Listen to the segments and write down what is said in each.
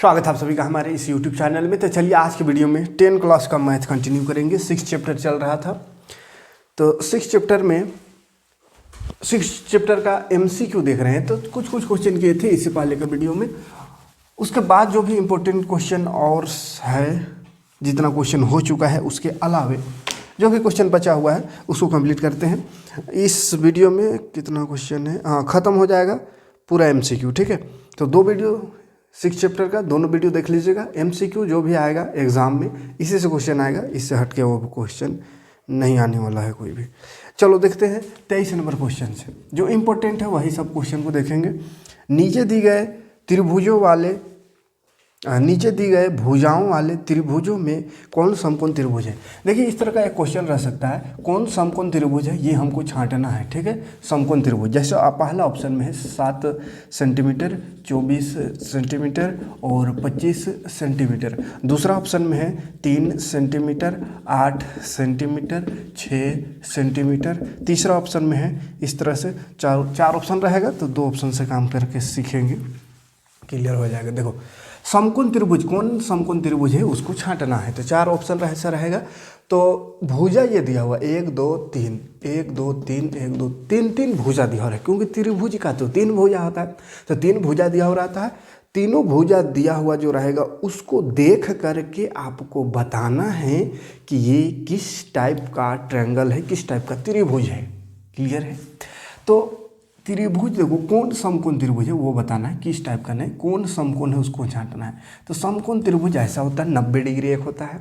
स्वागत है आप सभी का हमारे इस YouTube चैनल में। तो चलिए आज की वीडियो में 10 क्लास का मैथ कंटिन्यू करेंगे। 6 चैप्टर चल रहा था, तो 6 चैप्टर का MCQ देख रहे हैं। तो कुछ क्वेश्चन किए थे इससे पहले के वीडियो में। उसके बाद जो भी इम्पोर्टेंट क्वेश्चन और है, जितना क्वेश्चन हो चुका है उसके अलावे जो भी क्वेश्चन बचा हुआ है उसको कंप्लीट करते हैं। इस वीडियो में कितना क्वेश्चन है, हाँ, ख़त्म हो जाएगा पूरा MCQ। ठीक है, तो 2 वीडियो 6 चैप्टर का, दोनों वीडियो देख लीजिएगा। MCQ जो भी आएगा एग्ज़ाम में इसी से क्वेश्चन आएगा, इससे हट के वो क्वेश्चन नहीं आने वाला है कोई भी। चलो देखते हैं 23 नंबर क्वेश्चन से, जो इम्पोर्टेंट है वही सब क्वेश्चन को देखेंगे। नीचे दी गए भुजाओं वाले त्रिभुजों में कौन समकोण त्रिभुज है। देखिए इस तरह का एक क्वेश्चन रह सकता है, कौन समकोण त्रिभुज है, ये हमको छांटना है। ठीक है, समकोण त्रिभुज जैसे पहला ऑप्शन में है 7 सेंटीमीटर, 24 सेंटीमीटर और 25 सेंटीमीटर। दूसरा ऑप्शन में है 3 सेंटीमीटर, 8 सेंटीमीटर, 6 सेंटीमीटर। तीसरा ऑप्शन में है इस तरह से चार ऑप्शन रहेगा, तो 2 ऑप्शन से काम करके सीखेंगे, क्लियर हो जाएगा। देखो समकोण त्रिभुज, कौन समकोण त्रिभुज है उसको छांटना है। तो 4 ऑप्शन ऐसा रहेगा। तो भुजा ये दिया हुआ 1 2 3 1 2 3 1 2 3 भुजा दिया हो रहा है, क्योंकि त्रिभुज का तो 3 भुजा होता है। तो 3 भुजा दिया हो रहता है। तीनों भुजा दिया हुआ जो रहेगा उसको देख करके आपको बताना है कि ये किस टाइप का ट्रायंगल है, किस टाइप का त्रिभुज है। क्लियर है। तो त्रिभुज देखो कौन समकोण त्रिभुज है वो बताना है, किस टाइप का नहीं, कौन समकोण है उसको छांटना है। तो समकोण त्रिभुज ऐसा होता है 90 डिग्री एक होता है।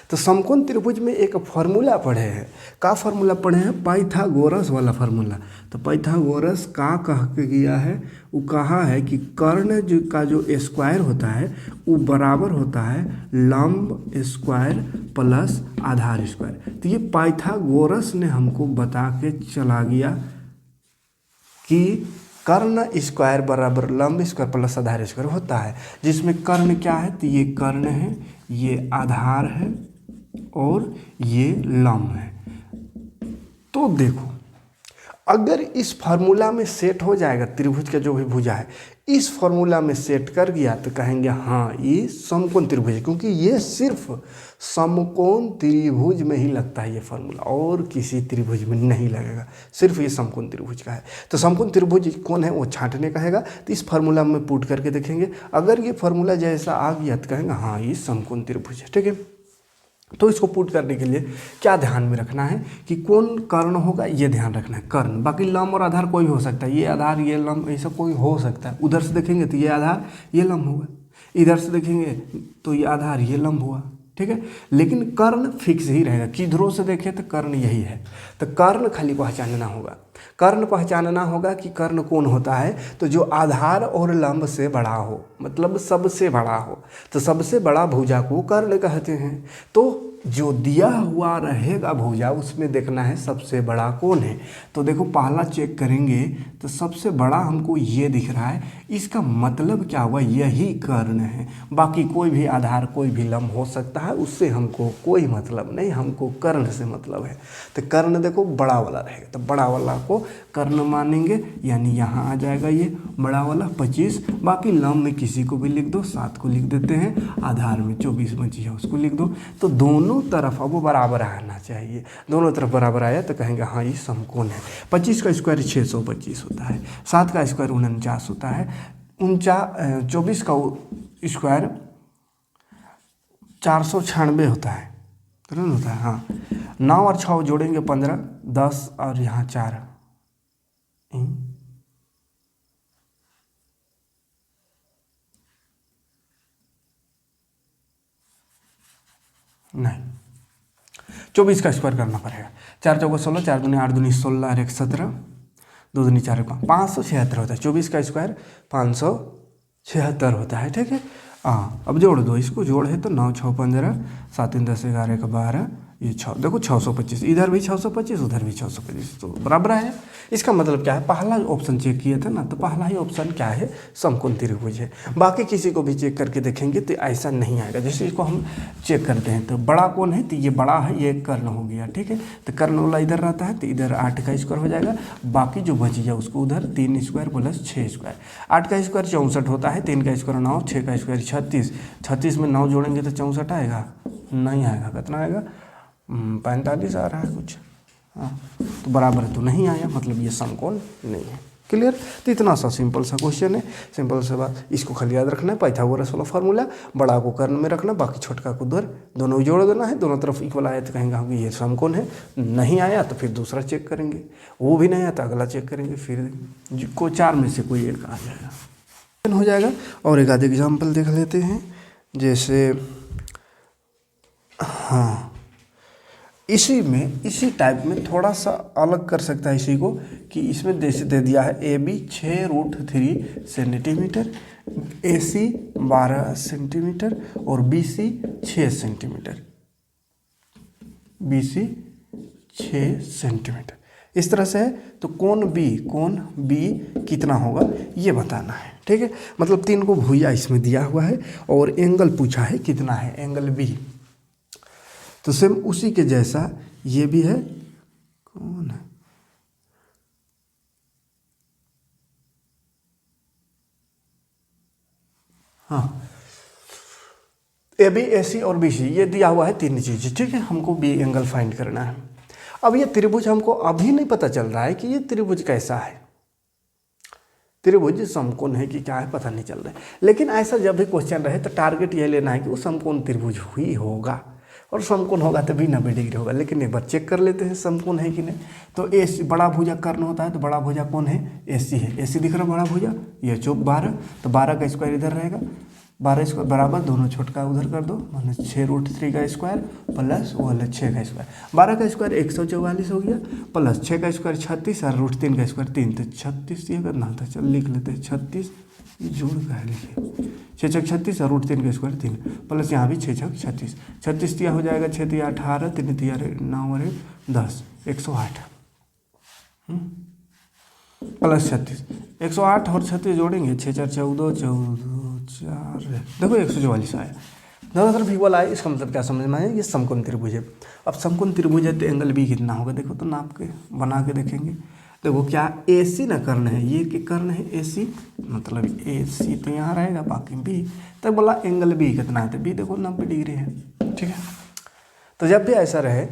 तो समकोण त्रिभुज में एक फार्मूला पढ़े हैं। का फार्मूला पढ़े हैं? पाइथागोरस वाला फार्मूला। तो पाइथागोरस का कह के गया है, वो कहा है कि कर्ण का जो स्क्वायर होता है वो बराबर होता है लंब स्क्वायर प्लस आधार स्क्वायर। तो ये पाइथागोरस ने हमको बता के चला गया कि कर्ण स्क्वायर बराबर लंब स्क्वायर प्लस आधार स्क्वायर होता है, जिसमें कर्ण क्या है, तो ये कर्ण है, ये आधार है और ये लंब है। तो देखो अगर इस फार्मूला में सेट हो जाएगा, त्रिभुज का जो भी भुजा है इस फार्मूला में सेट कर गया तो कहेंगे हाँ ये समकोण त्रिभुज है, क्योंकि ये सिर्फ समकोण त्रिभुज में ही लगता है ये फार्मूला, और किसी त्रिभुज में नहीं लगेगा, सिर्फ ये समकोण त्रिभुज का है। तो समकोण त्रिभुज कौन है वो छांटने का हैगा। तो इस फार्मूला में पुट करके देखेंगे, अगर ये फार्मूला जैसा आ गया तो कहेंगे हाँ ये समकोण त्रिभुज है। ठीक है, तो इसको पुट करने के लिए क्या ध्यान में रखना है कि कौन कर्ण होगा, ये ध्यान रखना है, कर्ण। बाकी लंब और आधार कोई हो सकता है, ये आधार ये लंब ऐसा कोई हो सकता है। उधर से देखेंगे तो ये आधार ये लंब होगा, इधर से देखेंगे तो ये आधार ये लंब हुआ। ठीक है, लेकिन कर्ण फिक्स ही रहेगा। किधरों से देखें तो कर्ण यही है। तो कर्ण खाली पहचानना होगा, कर्ण पहचानना होगा कि कर्ण कौन होता है, तो जो आधार और लंब से बड़ा हो, मतलब सबसे बड़ा हो। तो सबसे बड़ा भुजा को कर्ण कहते हैं। तो जो दिया हुआ रहेगा भुजा उसमें देखना है सबसे बड़ा कौन है। तो देखो पहला चेक करेंगे तो सबसे बड़ा हमको ये दिख रहा है, इसका मतलब क्या हुआ, यही कर्ण है। बाकी कोई भी आधार कोई भी लंब हो सकता है, उससे हमको कोई मतलब नहीं, हमको कर्ण से मतलब है। तो कर्ण देखो बड़ा वाला रहेगा, तो बड़ा वाला को कर्ण मानेंगे, यानी यहाँ आ जाएगा ये बड़ा वाला 25। बाकी लंब में किसी को भी लिख दो, 7 को लिख देते हैं, आधार में 24 बची है उसको लिख दो। तो दोनों तरफ अब वो बराबर आना चाहिए, दोनों तरफ बराबर आया तो कहेंगे हाँ ये समकोण है। 25 का स्क्वायर 625 होता है, 7 का स्क्वायर 49 होता है, 24 का स्क्वायर 496 होता है, तुरंत होता है। हाँ, 9 और 6 जोड़ेंगे 15, 10 और यहाँ 4 नहीं, 24 का स्क्वायर करना पड़ेगा। 4 चौका 16, 4 दूनी 8 दूनी 16 और 1 17, 2 दूनी 4 576 होता है। 24 का स्क्वायर 576 होता है। ठीक है, हाँ अब जोड़ दो, इसको जोड़ है तो 9 6 15, 7 3 10 11 1 12, ये 6 देखो 625, इधर भी 625 उधर भी 625, तो बराबर है। इसका मतलब क्या है, पहला ऑप्शन चेक किया था ना, तो पहला ही ऑप्शन क्या है, समकोण त्रिभुज है। बाकी किसी को भी चेक करके देखेंगे तो ऐसा नहीं आएगा। जैसे इसको हम चेक करते हैं तो बड़ा कौन है, तो ये बड़ा है, ये कर्ण हो गया, ठीक है। तो कर्ण वाला इधर रहता है तो इधर 8 का स्क्वायर हो जाएगा, बाकी जो बच गया उसको उधर 3 स्क्वायर प्लस 6 स्क्वायर। 8 का स्क्वायर 64 होता है, 3 का स्क्वायर 9, 6 का स्क्वायर 36, 36 में 9 जोड़ेंगे तो 64 आएगा, नहीं आएगा। कितना आएगा, 45 आ रहा है कुछ, हाँ तो बराबर है, तो नहीं आया, मतलब ये समकोण नहीं है। क्लियर। तो इतना सा सिंपल सा क्वेश्चन है, सिंपल सा बात। इसको खाली याद रखना है, पाइथागोरस वाला फार्मूला, बड़ा को कर्ण में रखना, बाकी छोटका को उधर, दोनों जोड़ देना है, दोनों तरफ इक्वल आया तो कहेंगे हम ये समकोण है। नहीं आया तो फिर दूसरा चेक करेंगे, वो भी नहीं आया तो अगला चेक करेंगे, फिर को 4 में से कोई एक आ जाएगा, हो जाएगा। और एक आध एग्जाम्पल देख लेते हैं, जैसे हाँ इसी में, इसी टाइप में थोड़ा सा अलग कर सकता है इसी को, कि इसमें जैसे दे दिया है AB 6√3 सेंटीमीटर, AC 12 सेंटीमीटर और BC 6 सेंटीमीटर, BC 6 सेंटीमीटर, इस तरह से है। तो कोण B कितना होगा ये बताना है, ठीक है। मतलब 3 को भुजा इसमें दिया हुआ है और एंगल पूछा है कितना है, एंगल B। तो सेम उसी के जैसा ये भी है, कौन है, हाँ AB AC और BC ये दिया हुआ है 3 चीज़, ठीक है। हमको B एंगल फाइंड करना है। अब ये त्रिभुज हमको अभी नहीं पता चल रहा है कि ये त्रिभुज कैसा है, त्रिभुज समकोण है कि क्या है पता नहीं चल रहा है। लेकिन ऐसा जब भी क्वेश्चन रहे तो टारगेट ये लेना है कि वो समकोण त्रिभुज ही होगा, और समकोण होगा तो भी 90 डिग्री होगा। लेकिन एक बार चेक कर लेते हैं समकोण है कि नहीं। तो AC बड़ा भुजा कर्ण होता है, तो बड़ा भुजा कौन है, AC है, AC दिख रहा है बड़ा भुजा, ये चौक 12, तो 12 का स्क्वायर इधर रहेगा, 12 स्क्वायर बराबर दोनों छोटका उधर कर दो, माने 6√3 का स्क्वायर प्लस वो वाला 6 का स्क्वायर, 12 का स्क्वायर 144 हो गया, प्लस 6 का स्क्वायर 36 और √3 का स्क्वायर 3, तो 36 ये करना था, चल लिख लेते हैं 36, जोड़ का है लिखिए, 6 छक 36 और √3 का स्क्वायर 3, प्लस यहाँ भी 6 छक 36, 36 तिया हो जाएगा, 6 तिया 18, 3 तिया 9 और 10, 108 प्लस 36, 108 और 36 जोड़ेंगे, 6 4 14, 4 देखो 144 आया, दोनों तरफ इक्वल आए। इसका मतलब क्या समझ में आया, ये समकोण त्रिभुज है। अब समकोण त्रिभुज है तो एंगल B कितना होगा, देखो तो नाप के बना के देखेंगे। देखो क्या AC ना कर्ण है, ये कि कर्ण है AC, मतलब AC तो यहाँ रहेगा, बाकी B, तो बोला एंगल B कितना है, तो B देखो 90 डिग्री है, ठीक है। तो जब भी ऐसा रहे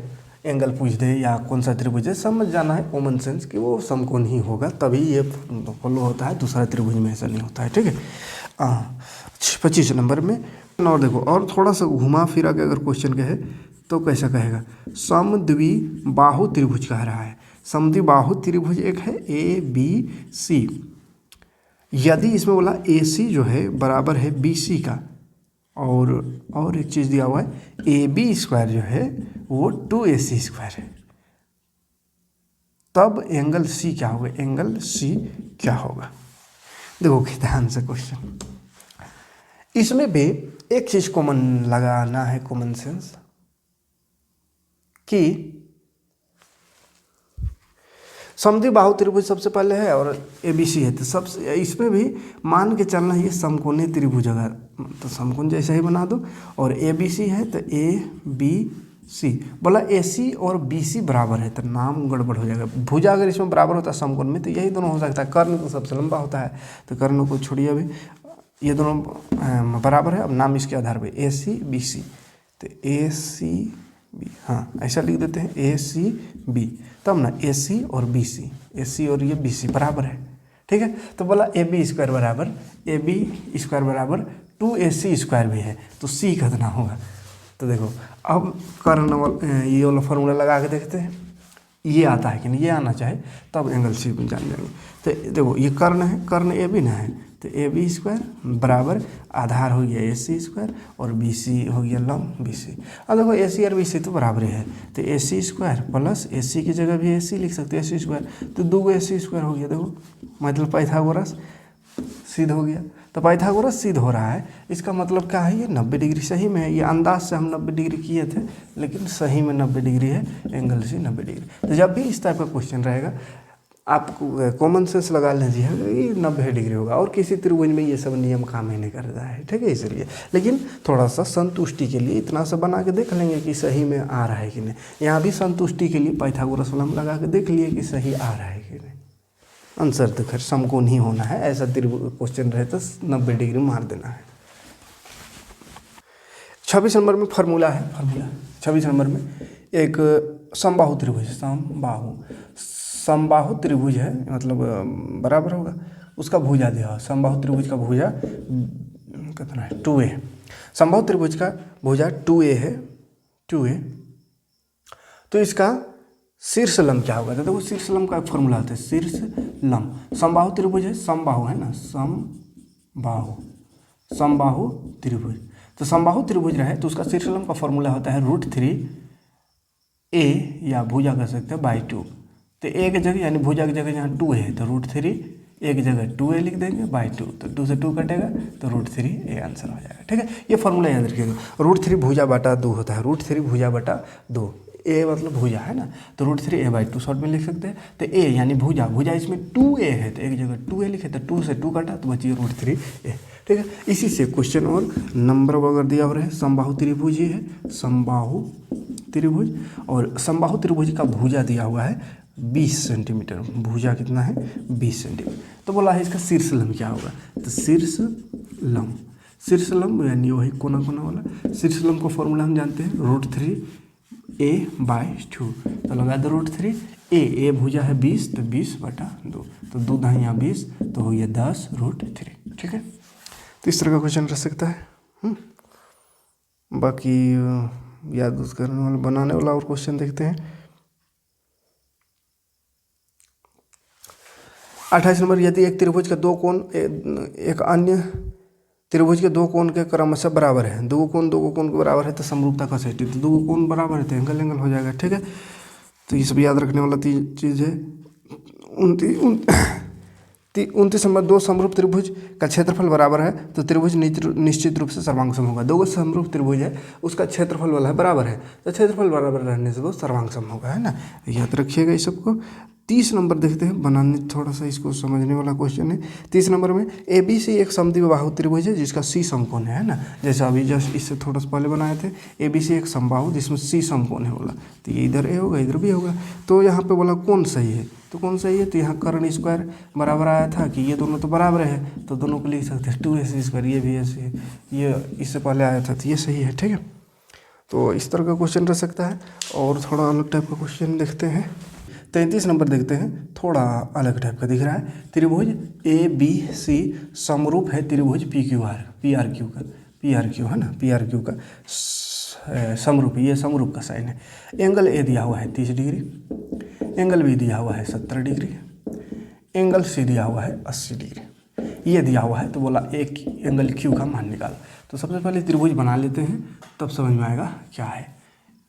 एंगल पूछ दे या कौन सा त्रिभुज है, समझ जाना है कॉमन सेंस कि वो समकोण ही होगा, तभी ये फॉलो होता है, दूसरा त्रिभुज में ऐसा नहीं होता है, ठीक है। 25 नंबर में और देखो, और थोड़ा सा घुमा फिरा के अगर क्वेश्चन कहे तो कैसा कहेगा, समद्विबाहु त्रिभुज कह रहा है। समद्विबाहु त्रिभुज एक है ABC, यदि इसमें बोला AC जो है बराबर है BC का, और एक चीज़ दिया हुआ है AB स्क्वायर जो है वो 2AC स्क्वायर है, तब एंगल C क्या होगा, एंगल C क्या होगा। देखो ध्यान से क्वेश्चन, इसमें भी एक चीज कॉमन लगाना है, कॉमन सेंस, कि समद्विबाहु त्रिभुज सबसे पहले है और ABC है, तो सबसे इसमें भी मान के चलना ये समकोणीय त्रिभुज, अगर तो समकोण जैसा ही बना दो, और ABC है तो ABC, बोला AC और BC बराबर है, तो नाम गड़बड़ हो जाएगा। भुजा अगर इसमें बराबर होता है समकोण में तो यही दोनों हो सकता है, कर्ण तो सबसे लंबा होता है, तो कर्ण को छोड़िए अभी, ये दोनों बराबर है। अब नाम इसके आधार पे AC BC, तो ACB, हाँ ऐसा लिख देते हैं ACB, तब ना AC और BC, AC और ये BC बराबर है, ठीक है। तो बोला AB स्क्वायर बराबर 2AC स्क्वायर भी है, तो C कितना होगा। तो देखो अब कर्ण ये वाला फार्मूला लगा के देखते हैं, ये आता है कि नहीं, ये आना चाहे तब एंगल C जान जाएंगे। तो देखो ये कर्ण है, कर्ण AB ना है, तो AB स्क्वायर बराबर आधार हो गया AC स्क्वायर और BC हो गया लंब BC। अब देखो AC और BC तो बराबर है, तो AC स्क्वायर प्लस AC की जगह भी AC लिख सकते हैं, AC स्क्वायर, तो 2 AC स्क्वायर हो गया। देखो मतलब पाइथागोरस सिद्ध हो गया। तो पाइथागोरस सिद्ध हो रहा है, इसका मतलब क्या है, ये 90 डिग्री सही में है। ये अंदाज से हम 90 डिग्री किए थे, लेकिन सही में 90 डिग्री है, एंगल से 90 डिग्री। तो जब भी इस टाइप का क्वेश्चन रहेगा, आपको कॉमन सेंस लगा लीजिए, ये 90 डिग्री होगा। और किसी त्रिभुज में ये सब नियम काम ही नहीं करता है, ठीक है, इसलिए। लेकिन थोड़ा सा संतुष्टि के लिए इतना सा बना के देख लेंगे कि सही में आ रहा है कि नहीं। यहाँ भी संतुष्टि के लिए पाइथागोरस वाला लगा के देख लिए कि सही आ रहा है कि नहीं। आंसर तो खैर समकोण ही होना है, ऐसा क्वेश्चन रहे तो 90 डिग्री मार देना है। 26 नंबर में फार्मूला है, फार्मूला 26 नंबर में एक समबाहु त्रिभुज, समबाहु त्रिभुज है, मतलब बराबर होगा, उसका भुजा दिया। समबाहु त्रिभुज का भुजा कितना है, 2a। समबाहु त्रिभुज का भुजा 2a है, 2a। तो इसका शीर्ष लंब क्या होगा, तो देखो शीर्ष लंब का फॉर्मूला होता है, शीर्ष लंब। समबाहु त्रिभुज है, समबाहु है ना, समबाहु त्रिभुज। तो समबाहु त्रिभुज रहे तो उसका शीर्ष लंब का फॉर्मूला होता है √3a, या भुजा कह सकते हैं /2। तो a की जगह यानी भुजा की जगह यहाँ 2 है तो √3, a की जगह 2a लिख देंगे /2, तो 2 से 2 कटेगा तो √3a आंसर हो जाएगा, ठीक है। ये फॉर्मूला याद रखिएगा, √3 भुजा बटा 2 होता है, √3 भुजा बटा 2, a मतलब भुजा है ना, तो √3a/2 शॉर्ट में लिख सकते हैं। तो a यानी भुजा, भुजा इसमें 2a है तो एक जगह 2a लिखे, तो 2 से 2 कटा तो बची √3a, ठीक है। इसी से क्वेश्चन और नंबर वगैरह दिया हुआ है। समबाहु त्रिभुज ही है, समबाहु त्रिभुज, और समबाहु त्रिभुज का भुजा दिया हुआ है 20 सेंटीमीटर। भुजा कितना है, 20 सेंटीमीटर। तो बोला है इसका शीर्ष लंब क्या होगा, तो शीर्ष लंब यानी वही कोना कोना वाला शीर्ष लंब का फॉर्मूला हम जानते हैं, √3a/2। तो लगा दो √3a, भुजा है 20 तो 20/2, तो 2 दाहिया 20 तो हो गया 10√3, ठीक है। तो इस तरह का क्वेश्चन रह सकता है। बाकी याद करने वाला, बनाने वाला और क्वेश्चन देखते हैं। 28 नंबर, यदि एक त्रिभुज के दो कोण एक अन्य त्रिभुज के दो कोण के क्रमशः बराबर है, दो कोण के बराबर है तो समरूपता का सेट, तो दो कोण बराबर है तो एंगल हो जाएगा, ठीक है। तो ये सब याद रखने वाला चीज़ है। 29 नंबर, दो समरूप त्रिभुज का क्षेत्रफल बराबर है तो त्रिभुज निश्चित रूप से सर्वांग सम होगा। दो समरूप त्रिभुज है, उसका क्षेत्रफल वाला है बराबर है, तो क्षेत्रफल बराबर रहने से वो सर्वांग सम होगा, है ना, याद रखिएगा इस सबको। 30 नंबर देखते हैं, बनाने थोड़ा सा इसको समझने वाला क्वेश्चन है। 30 नंबर में ABC एक समद्विबाहु त्रिभुज है जिसका C समकोण है ना, जैसे अभी जस्ट इससे थोड़ा सा पहले बनाए थे। ABC एक समबाहु जिसमें C समकोण है बोला, तो ये इधर A होगा इधर B होगा। तो यहाँ पे बोला कौन सही है, तो कौन सही है, तो यहाँ कर्ण स्क्वायर बराबर आया था कि ये दोनों तो बराबर है, तो दोनों को लिख सकते हैं 2AC², ये भी ऐसे, ये इससे पहले आया था तो ये सही है, ठीक है। तो इस तरह का क्वेश्चन रह सकता है। और थोड़ा अलग टाइप का क्वेश्चन देखते हैं। 33 नंबर देखते हैं, थोड़ा अलग टाइप का दिख रहा है। त्रिभुज ABC समरूप है त्रिभुज PRQ है ना, PRQ का समरूप, ये समरूप का साइन है। एंगल A दिया हुआ है 30 डिग्री, एंगल B दिया हुआ है 70 डिग्री, एंगल C दिया हुआ है 80 डिग्री, ये दिया हुआ है। तो बोला एक एंगल Q का मान निकाल। तो सबसे पहले त्रिभुज बना लेते हैं, तब समझ में आएगा क्या है।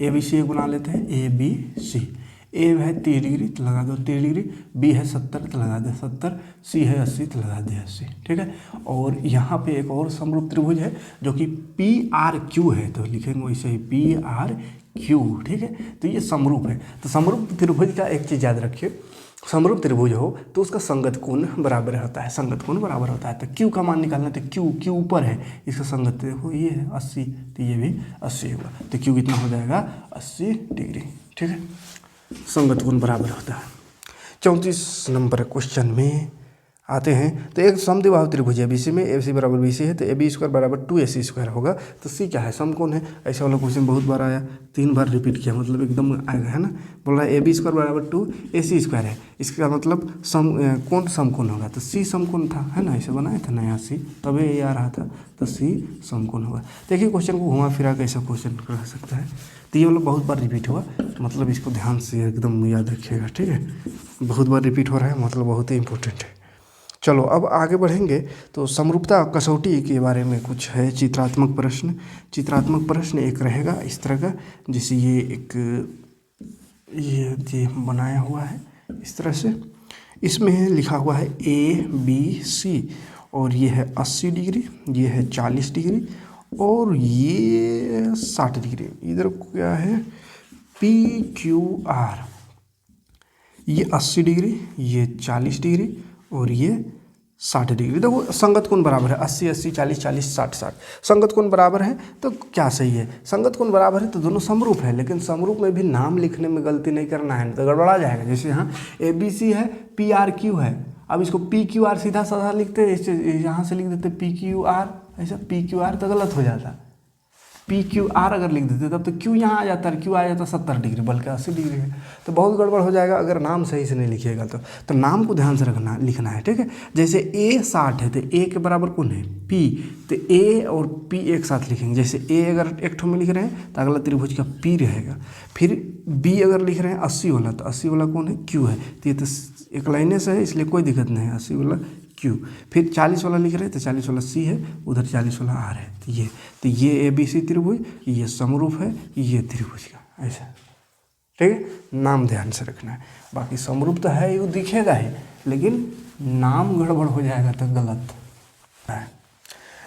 ABC एक बना लेते हैं, ABC। A है 30 डिग्री तो लगा दो 30 डिग्री, B है 70 तो लगा दे 70, C है 80 तो लगा दे 80, ठीक है। और यहाँ पे एक और समरूप त्रिभुज है जो कि PRQ है, तो लिखेंगे वैसे ही PRQ, ठीक है। तो ये समरूप है। तो समरूप त्रिभुज का एक चीज़ याद रखिए, समरूप त्रिभुज हो तो उसका संगत कोण बराबर होता है, संगत कोण बराबर होता है। तो Q का मान निकालना, तो Q ऊपर है, इसका संगत देखो ये है 80, तो ये भी 80 होगा। तो Q कितना हो जाएगा 80 डिग्री, ठीक है, संगत कोण बराबर होता है। 34 नंबर क्वेश्चन में आते हैं। तो एक समद्विबाहु त्रिभुज ABC में AC बराबर BC है, तो AB² बराबर 2AC² होगा। तो C क्या है, समकोण है। ऐसा वाला क्वेश्चन बहुत बार आया, 3 बार रिपीट किया, मतलब एकदम आएगा, है ना। बोल रहा है AB² बराबर 2AC² है, इसका मतलब कौन समकोण होगा, तो C समकोण था, है ना, ऐसे बनाया था नया C, तभी ये आ रहा था, तो C समकोण होगा। देखिए क्वेश्चन को घुमा फिरा कैसा क्वेश्चन रह सकता है। तो ये वाला बहुत बार रिपीट हुआ, मतलब इसको ध्यान से एकदम याद रखिएगा, ठीक है। बहुत बार रिपीट हो रहा है, मतलब बहुत ही इंपॉर्टेंट है। चलो अब आगे बढ़ेंगे। तो समरूपता कसौटी के बारे में कुछ है, चित्रात्मक प्रश्न एक रहेगा इस तरह का, जैसे ये एक ये बनाया हुआ है इस तरह से। इसमें लिखा हुआ है ABC और ये है 80 डिग्री, ये है 40 डिग्री और ये 60 डिग्री। इधर क्या है PQR, ये 80 डिग्री, ये 40 डिग्री और ये 60 डिग्री। देखो संगत कोण बराबर है 80 80, 40 40, 60 60। संगत कोण बराबर है तो क्या सही है, संगत कोण बराबर है तो दोनों समरूप है, लेकिन समरूप में भी नाम लिखने में गलती नहीं करना है, तो गड़बड़ा जाएगा। जैसे यहाँ ABC है, PRQ है, अब इसको PQR सीधा साधा लिखते, यहाँ से लिख देते PQR, ऐसा PQR तो गलत हो जाता। PQR अगर लिख देते तब तो Q यहाँ आ जाता है, Q आ जाता 70 डिग्री बल्कि 80 डिग्री है, तो बहुत गड़बड़ हो जाएगा अगर नाम सही से नहीं लिखिएगा तो नाम को ध्यान से रखना लिखना है, ठीक है। जैसे A 60 है तो A के बराबर कौन है P, तो A और P एक साथ लिखेंगे। जैसे A अगर एक ठो में लिख रहे हैं तो अगला त्रिभुज का P रहेगा, फिर B अगर लिख रहे हैं 80 वाला तो 80 वाला कौन है Q है, तो ये तो एक लाइने से है इसलिए कोई दिक्कत नहीं है, 80 वाला Q। फिर 40 वाला लिख रहे हैं तो 40 वाला C है, उधर 40 वाला R है, तो ये ABC त्रिभुज, ये समरूप है, ये त्रिभुज का ऐसा, ठीक है। नाम ध्यान से रखना है, बाकी समरूप तो है, ये दिखेगा ही, लेकिन नाम गड़बड़ हो जाएगा तो गलत है।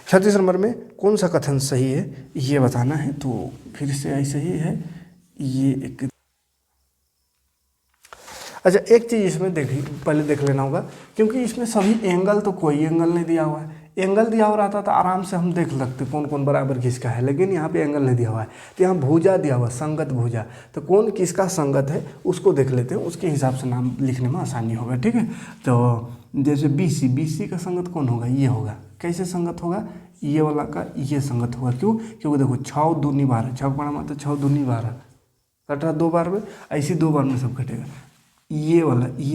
36 नंबर में कौन सा कथन सही है ये बताना है, तो फिर से ऐसे ही है ये एक। अच्छा एक चीज़ इसमें पहले देख लेना होगा, क्योंकि इसमें सभी एंगल तो कोई एंगल नहीं दिया हुआ है, एंगल दिया हुआ रहता तो आराम से हम देख सकते कौन कौन बराबर किसका है, लेकिन यहाँ पे एंगल नहीं दिया हुआ है, तो यहाँ भुजा दिया हुआ संगत भुजा, तो कौन किसका संगत है उसको देख लेते हैं, उसके हिसाब से नाम लिखने में आसानी होगा, ठीक है। तो जैसे BC का संगत कौन होगा, ये होगा। कैसे संगत होगा, ये वाला का ये संगत होगा, क्यों, क्योंकि देखो 6 दूनी 12, 6 पढ़ा मात्र 6 दूनी 12 कट रहा 2 बार में, ऐसी 2 बार में सब कटेगा। ये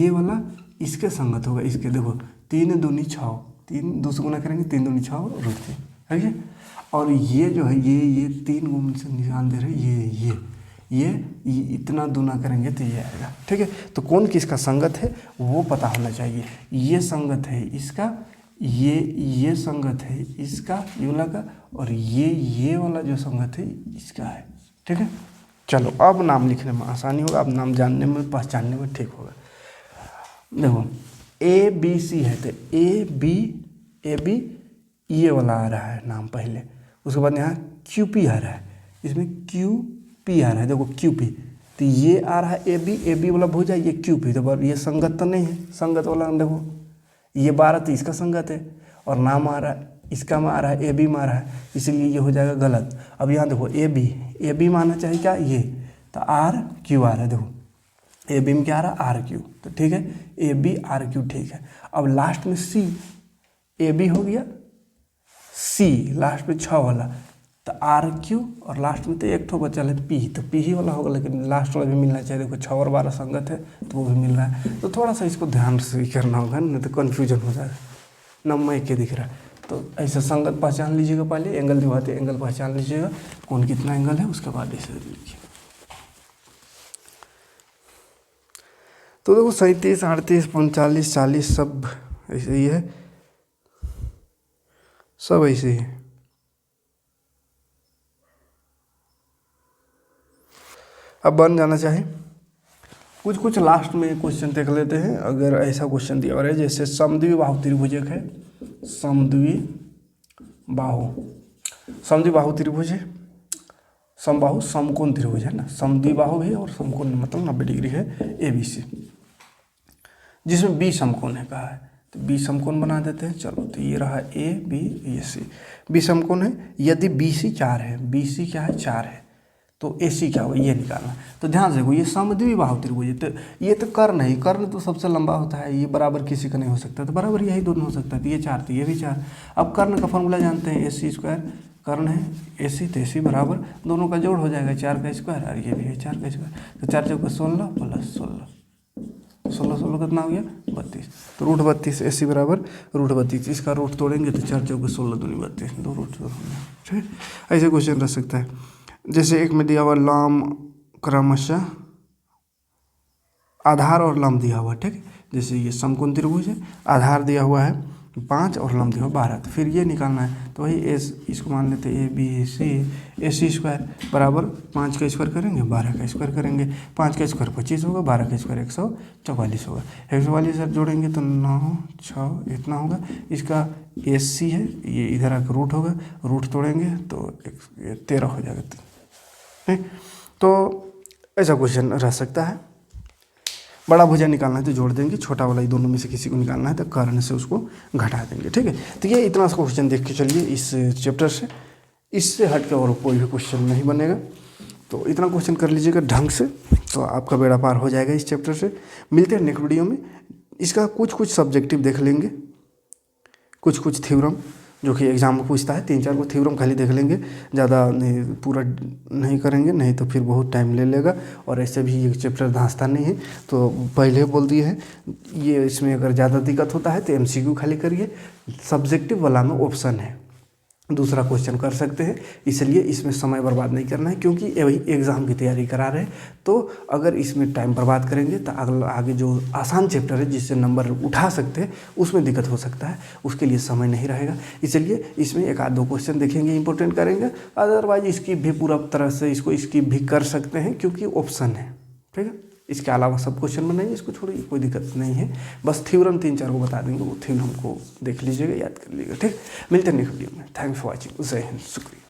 वाला इसके संगत होगा, इसके देखो 3 दूनी 6, 3 2 से गुना करेंगे 3 दूनी 6 √3, है क्या। और ये जो है ये 3 गुण से निशान दे रहे, ये इतना दूना करेंगे तो ये आएगा, ठीक है। तो कौन किसका संगत है वो पता होना चाहिए, ये संगत है इसका, ये संगत है इसका ये वाला का, और ये वाला जो संगत है इसका है, ठीक है। चलो अब नाम लिखने में आसानी होगा, अब नाम जानने में पहचानने में ठीक होगा। देखो ABC है तो AB ये वाला आ रहा है नाम पहले, उसके बाद यहाँ QP आ रहा है, इसमें QP आ रहा है, देखो QP, तो ये आ रहा है AB वाला भुजा, ये QP, तो ये संगत तो नहीं है, संगत वाला देखो ये 12 तो इसका संगत है, और नाम आ रहा है इसका में आ रहा है AB में आ रहा है, इसलिए ये हो जाएगा गलत। अब यहाँ देखो AB मानना चाहिए क्या, ये तो RQ आ रहा है, देखो AB में क्या आ रहा है RQ, तो ठीक है AB RQ ठीक है। अब लास्ट में C, AB हो गया C लास्ट में 6 वाला, तो RQ और लास्ट में तो एक ठो बचा है P, तो P ही वाला होगा, लेकिन लास्ट वाला भी मिलना चाहिए। देखो 6 और 12 संगत है तो वो भी मिल रहा है, तो थोड़ा सा इसको ध्यान से करना होगा, नहीं तो कन्फ्यूजन हो जाएगा। नंबर 1 के दिख रहा है, तो ऐसा संगत पहचान लीजिएगा, पहले एंगल दिखाते एंगल पहचान लीजिएगा कौन कितना एंगल है, उसके बाद ऐसे लिखिए। तो देखो 37 38 39 40 सब ऐसे ही है, सब ऐसे ही है। अब बन जाना चाहिए। कुछ लास्ट में क्वेश्चन देख लेते हैं, अगर ऐसा क्वेश्चन दिया हुआ है जैसे समद्विबाहु त्रिभुज एक है, समद्विबाहु त्रिभुज है, समबाहु समकोण त्रिभुज है ना, समद्विबाहु भी और समकोण मतलब 90 डिग्री है ABC, जिसमें B समकोण है कहा है, तो B समकोण बना देते हैं। चलो तो ये रहा AB ये C, B समकोण है। यदि BC 4 है, BC क्या है 4 है, तो AC क्या होगा ये निकालना। तो ध्यान से देखो ये समद्विबाहु त्रिभुज है, तो ये तो कर्ण है, कर्ण तो सबसे लंबा होता है, ये बराबर किसी का नहीं हो सकता, तो बराबर यही दोनों हो सकता है, तो ये 4 तो ये भी 4। अब कर्ण का फॉर्मूला जानते हैं AC², कर्ण है AC तो AC बराबर दोनों का जोड़ हो जाएगा 4 का स्क्वायर, और ये भी है 4 का स्क्वायर, तो 4 चौका 16 प्लस 16 कितना हो गया 32, तो √32 AC बराबर √32, इसका रूट तोड़ेंगे तो 4 चौके 16 दूनी 32, 2 रूट ठीक। ऐसे क्वेश्चन रह सकता है। जैसे एक में दिया हुआ लंब क्रमशः आधार और लंब दिया हुआ, ठीक है। जैसे ये समकोण त्रिभुज है, आधार दिया हुआ है 5 और लंब देखो 12, तो फिर ये निकालना है। तो वही एस, इसको मान लेते हैं AC स्क्वायर बराबर 5 का स्क्वायर करेंगे 12 का स्क्वायर करेंगे, 5 का स्क्वायर 25 होगा, 12 का स्क्वायर 144 होगा। 144 सर जोड़ेंगे तो 9 6 इतना होगा। इसका AC है, ये इधर आकर रूट होगा, रूट तोड़ेंगे तो 13 हो जाएगा। ठीक, तो ऐसा क्वेश्चन रह सकता है। बड़ा भुजा निकालना है तो जोड़ देंगे, छोटा वाला ही दोनों में से किसी को निकालना है तो कर्ण से उसको घटा देंगे। ठीक है, तो ये इतना सा क्वेश्चन देख के चलिए इस चैप्टर से, इससे हट के और कोई भी क्वेश्चन नहीं बनेगा। तो इतना क्वेश्चन कर लीजिएगा ढंग से, तो आपका बेड़ा पार हो जाएगा इस चैप्टर से। मिलते हैं नेक्स्ट वीडियो में। इसका कुछ सब्जेक्टिव देख लेंगे, कुछ थ्योरम जो कि एग्जाम में पूछता है, 3-4 को थ्योरम खाली देख लेंगे, ज़्यादा नहीं पूरा नहीं करेंगे, नहीं तो फिर बहुत टाइम ले लेगा। और ऐसे भी ये चैप्टर धांसता नहीं है, तो पहले बोल दिए हैं ये, इसमें अगर ज़्यादा दिक्कत होता है तो MCQ खाली करिए, सब्जेक्टिव वाला में ऑप्शन है, दूसरा क्वेश्चन कर सकते हैं। इसलिए इसमें समय बर्बाद नहीं करना है, क्योंकि वही एग्ज़ाम की तैयारी करा रहे हैं। तो अगर इसमें टाइम बर्बाद करेंगे तो अगला आगे जो आसान चैप्टर है जिससे नंबर उठा सकते हैं उसमें दिक्कत हो सकता है, उसके लिए समय नहीं रहेगा। इसलिए इसमें 1-2 क्वेश्चन देखेंगे, इंपॉर्टेंट करेंगे, अदरवाइज स्किप भी पूरा तरह से इसको स्किप भी कर सकते हैं क्योंकि ऑप्शन है। ठीक है, इसके अलावा सब क्वेश्चन बनाइए, इसको छोड़िए, कोई दिक्कत नहीं है। बस थ्योरम 3-4 को बता देंगे, वो थ्योरम को देख लीजिएगा, याद कर लीजिएगा। ठीक, मिलते हैं नेक्स्ट वीडियो में। Thanks for watching. जय हिंद, शुक्रिया।